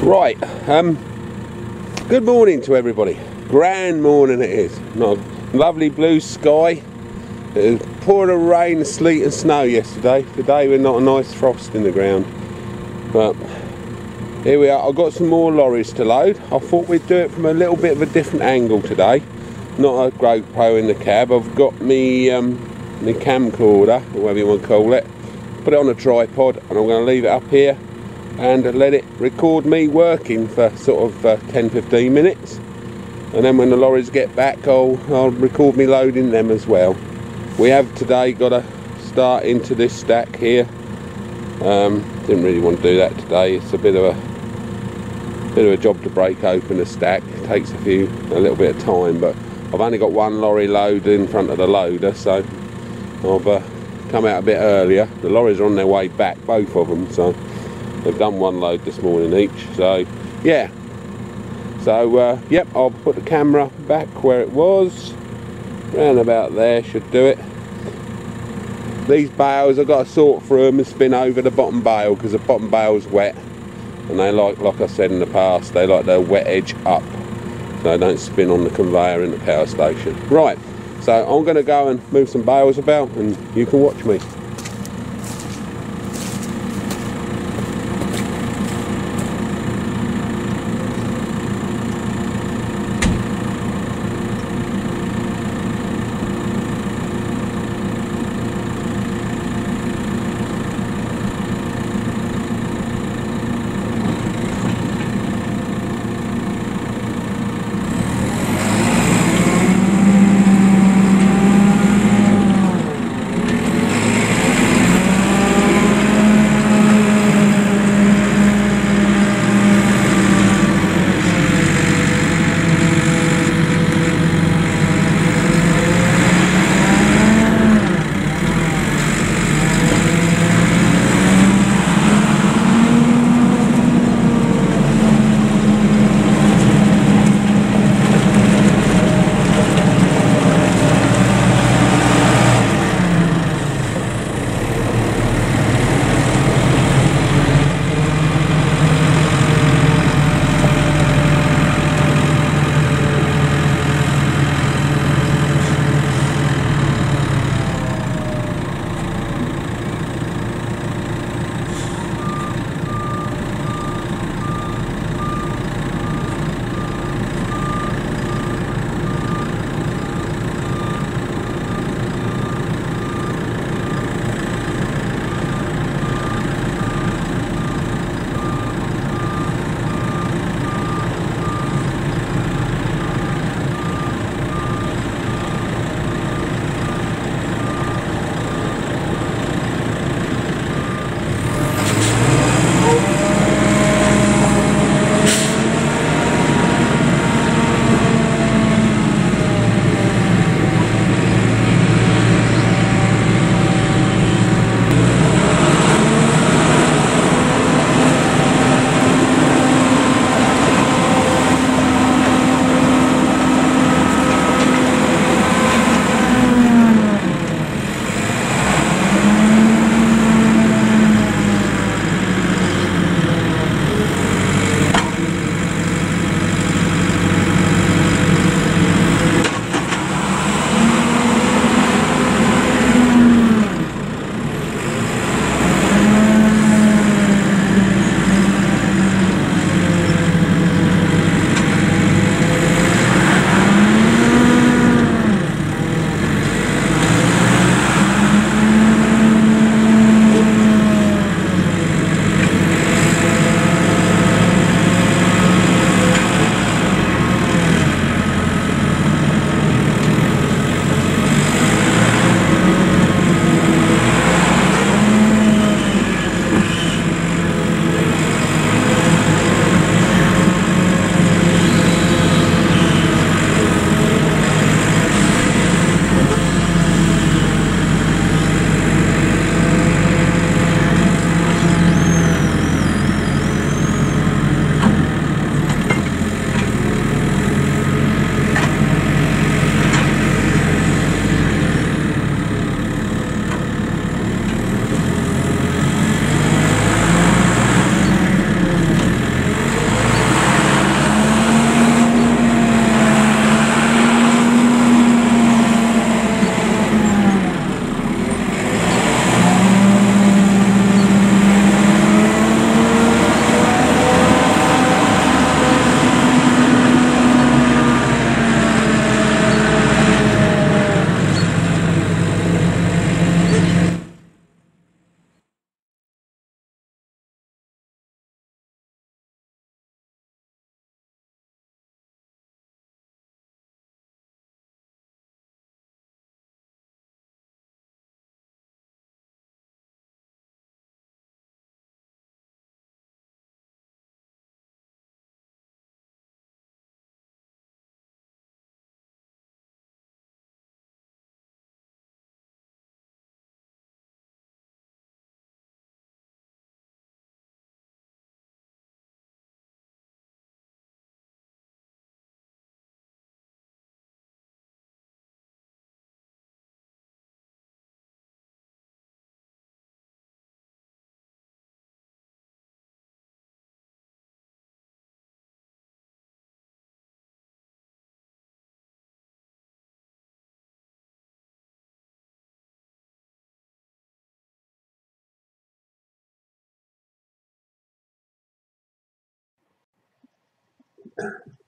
Right, good morning to everybody. Grand morning it is. Not a lovely blue sky. It was pouring of rain, sleet and snow yesterday. Today we're not a nice frost in the ground. But here we are. I've got some more lorries to load. I thought we'd do it from a little bit of a different angle today. Not a GoPro in the cab. I've got me camcorder, or whatever you want to call it. Put it on a tripod and I'm going to leave it up here and let it record me working for sort of 10-15 minutes, and then when the lorries get back I'll record me loading them as well. We have today got to start into this stack here. Didn't really want to do that today. It's a bit of a job to break open a stack. It takes a little bit of time, but I've only got one lorry load in front of the loader, so I've come out a bit earlier. The lorries are on their way back, both of them, so they've done one load this morning each. So yeah, so yep, I'll put the camera back where it was, round about there, should do it. These bales I've got to sort through them and spin over the bottom bale, because the bottom bale's wet, and they like I said in the past, they like their wet edge up, so they don't spin on the conveyor in the power station. Right, so I'm going to go and move some bales about and you can watch me.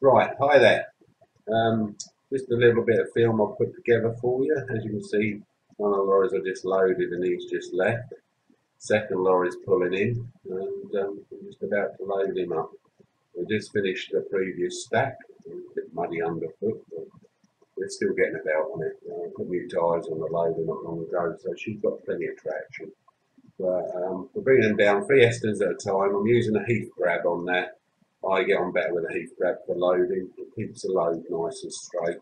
Right, hi there. Just a little bit of film I've put together for you. As you can see, one of the lorries I just loaded and he's just left. Second lorry's pulling in, and I'm just about to load him up. We just finished the previous stack. A bit muddy underfoot, but we're still getting about on it. Put new tyres on the loader not long ago, so she's got plenty of traction. But we're bringing them down 3 Esters at a time. I'm using a heath grab on that. I get on better with a heath grab for loading. It keeps the load nice and straight.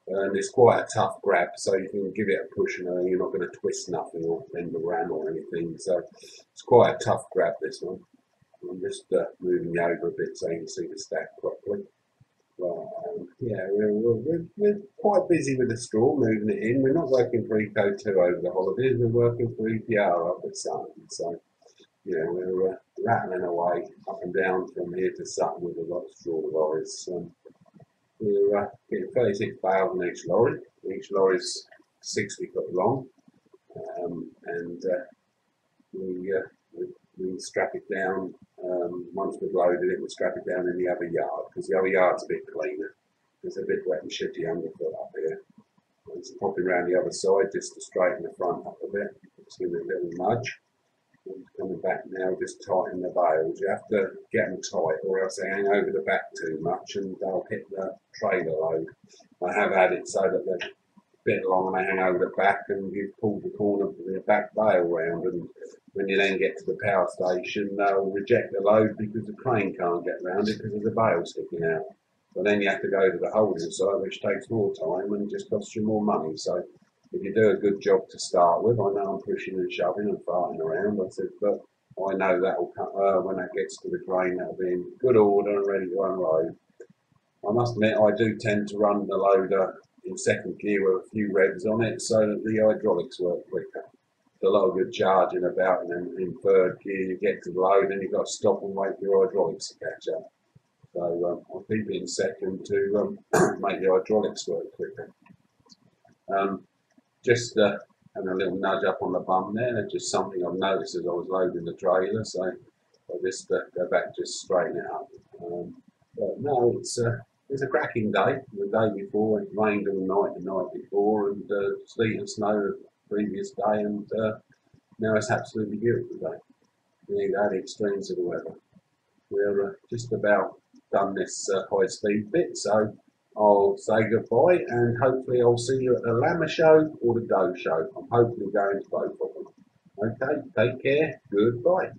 And it's quite a tough grab, so you can give it a push and you're not going to twist nothing or bend the ram or anything. So it's quite a tough grab, this one. I'm just moving you over a bit so you can see the stack properly. But yeah, we're quite busy with the straw, moving it in. We're not working for Eco2 over the holidays, we're working for EPR up at Sutton. So yeah, we're rattling away up and down from here to Sutton with a lot of straw lorries. We're getting 36 bales on each lorry. Each lorry's 60 foot long, and we strap it down. Once we've loaded it, we strap it down in the other yard, because the other yard's a bit cleaner. There's a bit wet and shitty underfoot up here. It's popping around the other side just to straighten the front up a bit. Just give it a little nudge. Coming back now, just tighten the bales. You have to get them tight, or else they hang over the back too much and they'll hit the trailer load. I have had it so that they're a bit long and they hang over the back, and you've pulled the corner of the back bale round, and when you then get to the power station, they'll reject the load because the crane can't get round it because of the bale sticking out. But then you have to go to the holding site, which takes more time and just costs you more money. So if you do a good job to start with, I know I'm pushing and shoving and farting around, I said, but I know that will come, when that gets to the crane, that'll be in good order and ready to unload. I must admit, I do tend to run the loader in second gear with a few revs on it so that the hydraulics work quicker. There's a lot of good charging about, and then in third gear you get to the load and you've got to stop and wait for your hydraulics to catch up. So I'll keep it in second to make the hydraulics work quicker. Just having a little nudge up on the bum there. That's just something I've noticed as I was loading the trailer, so I just go back, just straighten it up. But no, it's a cracking day. The day before it rained all night, the night before, and sleet and snow the previous day, and now it's absolutely beautiful today. We ain't had extremes of the weather. We're just about done this high speed bit, so I'll say goodbye, and hopefully I'll see you at the Lammer show or the Doe show. I'm hopefully going to both of them. Okay, take care, goodbye.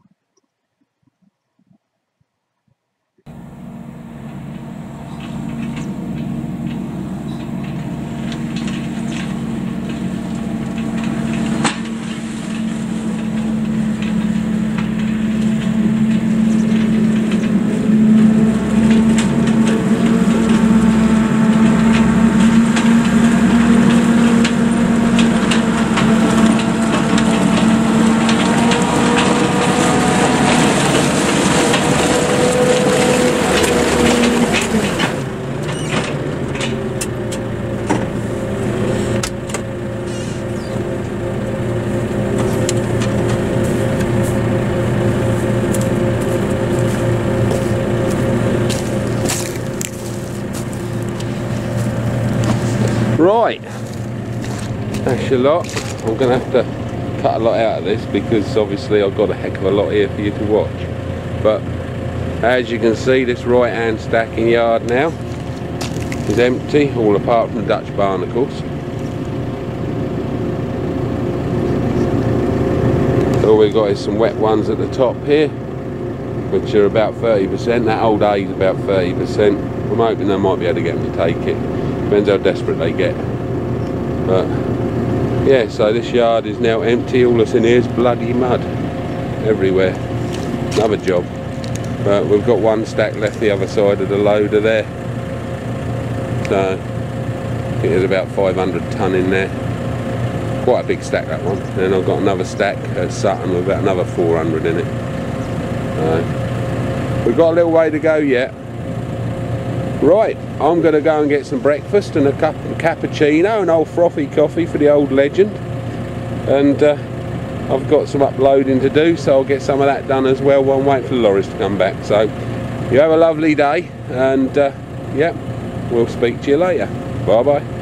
Right, that's your lot. I'm going to have to cut a lot out of this because obviously I've got a heck of a lot here for you to watch. But as you can see, this right hand stacking yard now is empty, all apart from Dutch barnacles. All we've got is some wet ones at the top here, which are about 30%. That old A is about 30%. I'm hoping they might be able to get them to take it. Depends how desperate they get. But yeah, so this yard is now empty. All that's in here is bloody mud everywhere. Another job. But we've got one stack left the other side of the loader there. So I think there's about 500 tonne in there. Quite a big stack, that one. Then I've got another stack at Sutton with about another 400 in it. So we've got a little way to go yet. Right, I'm going to go and get some breakfast and a cup of cappuccino, an old frothy coffee for the old legend. And I've got some uploading to do, so I'll get some of that done as well while I'm waiting for the lorries to come back. So You have a lovely day, and yeah, we'll speak to you later. Bye bye.